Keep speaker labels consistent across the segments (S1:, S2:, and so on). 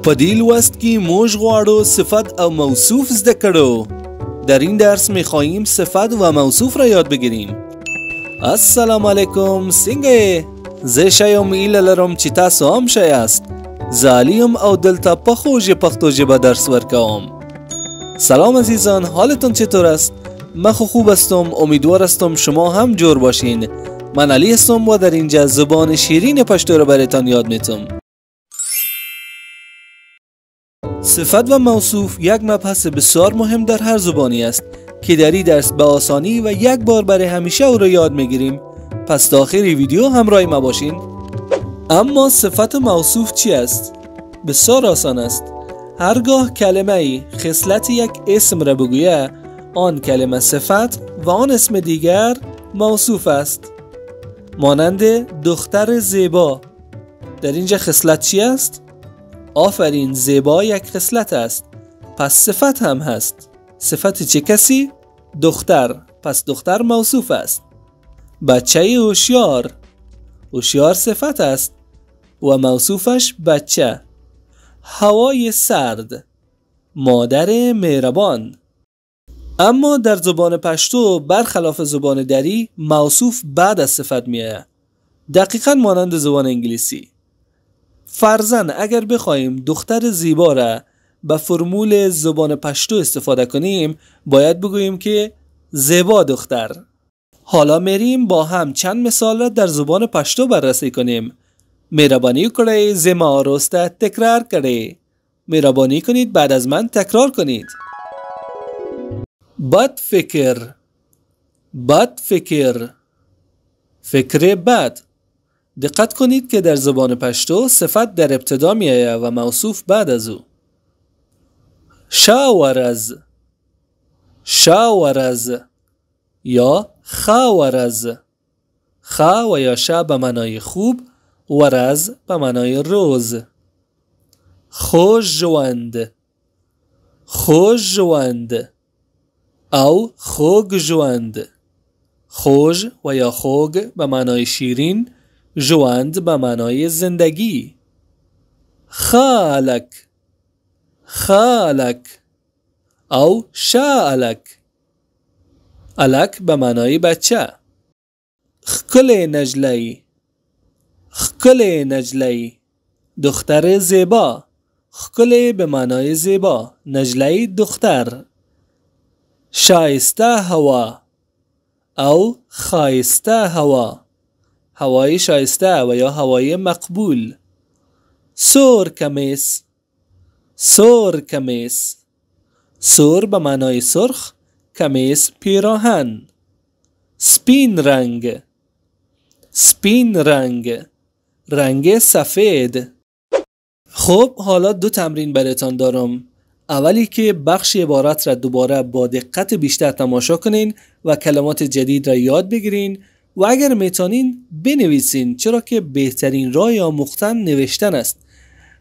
S1: په دې لوست کې موږ غواړو صفت او موصوف زده کړو. در این درس می‌خواهیم صفت و موصوف را یاد بگیریم. السلام علیکم، څنګه زه شایم ایله لرم چې تاسو هم شایاست. زه علیم او دلته په خوږ پښتو ژبه درس ورکوم. سلام عزیزان، حالتون چطور است؟ من خوب هستم، امیدوار هستم شما هم جور باشین. من علی هستم و در اینجا زبان شیرین پشتو را براتون یاد میتم. صفت و موصوف یک مبحث بسیار مهم در هر زبانی است که در این درس به آسانی و یک بار برای همیشه او را یاد میگیریم. پس تا آخر ویدیو همراه ما باشین. اما صفت موصوف چی است؟ بسیار آسان است. هرگاه کلمه ای خصلت یک اسم را بگوید، آن کلمه صفت و آن اسم دیگر موصوف است. مانند دختر زیبا، در اینجا خصلت چی است؟ آفرین، زیبا یک خصلت است، پس صفت هم هست. صفت چه کسی؟ دختر، پس دختر موصوف است. بچه هوشیار، هوشیار صفت است و موصوفش بچه. هوای سرد، مادر مهربان. اما در زبان پشتو برخلاف زبان دری موصوف بعد از صفت میآید، دقیقاً مانند زبان انگلیسی. فرضاً اگر بخوایم دختر زیبا را به فرمول زبان پشتو استفاده کنیم، باید بگوییم که زیبا دختر. حالا میریم با هم چند مثال را در زبان پشتو بررسی کنیم. مهربانی کړئ زما وروسته تکرار کړئ. مهربانی کنید بعد از من تکرار کنید. بد فکر، بد فکر، فکر بد. دقت کنید که در زبان پشتو صفت در ابتدا می آید و موصوف بعد از او. شاورز، شاورز یا خاورز. خا و یا شا به معنای خوب، ورز به معنای روز. خوشجوند، خوشجوند او خوگجوند. خوش و یا خوگ به معنای شیرین، جوند به معنای زندگی. خالک، خالک او شالک. الک به معنای بچه. خکل نجلی، خکل نجلی، دختر زیبا. خکل به معنای زیبا، نجلی دختر. شایسته هوا او خایسته هوا، هوای شایسته و یا هوای مقبول. سور کمیس، سور کمیس. سور به معنای سرخ، کمیس پیراهن. سپین رنگ، سپین رنگ، رنگ سفید. خب حالا دو تمرین براتون دارم. اولی که بخش عبارت را دوباره با دقت بیشتر تماشا کنین و کلمات جدید را یاد بگیرین و اگر میتونین بنویسین، چرا که بهترین راه آموختن نوشتن است.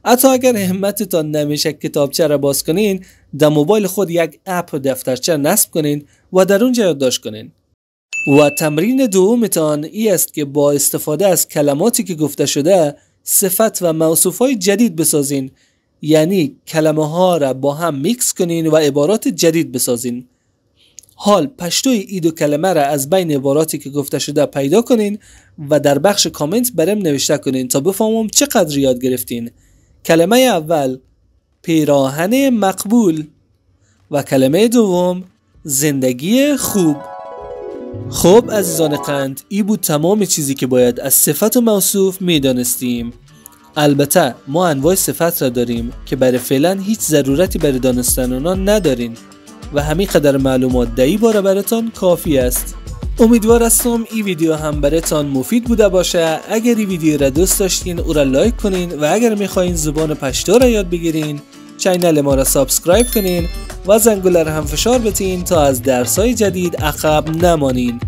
S1: حتی اگر همتتان نمیشه کتابچه را باز کنین، در موبایل خود یک اپ دفترچه نصب کنین و در اونجا یادداشت کنین. و تمرین دومتان ای است که با استفاده از کلماتی که گفته شده صفت و موصوفهای جدید بسازین، یعنی کلمه ها را با هم میکس کنین و عبارات جدید بسازین. حال پشتوی ای دو کلمه را از بین عباراتی که گفته شده پیدا کنین و در بخش کامنت برام نوشته کنین تا بفهمم چقدر یاد گرفتین. کلمه اول پیراهن مقبول و کلمه دوم زندگی خوب. خب عزیزان قند، ای بود تمام چیزی که باید از صفت و موصوف میدانستیم. البته ما انواع صفت را داریم که برای فعلا هیچ ضرورتی برای دانستن آنها ندارین و همین قدر معلومات در این باره براتون کافی است. امیدوار هستم این ویدیو هم براتون مفید بوده باشه. اگر این ویدیو را دوست داشتین او را لایک کنین و اگر میخواین زبان پشتو را یاد بگیرین چینل ما را سابسکرایب کنین و زنگوله را هم فشار بتین تا از درس‌های جدید عقب نمانین.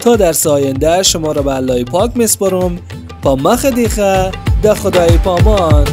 S1: تا درس آینده شما را به الله پاک میسپارم. پا مخ دیخه ده خدای پامان.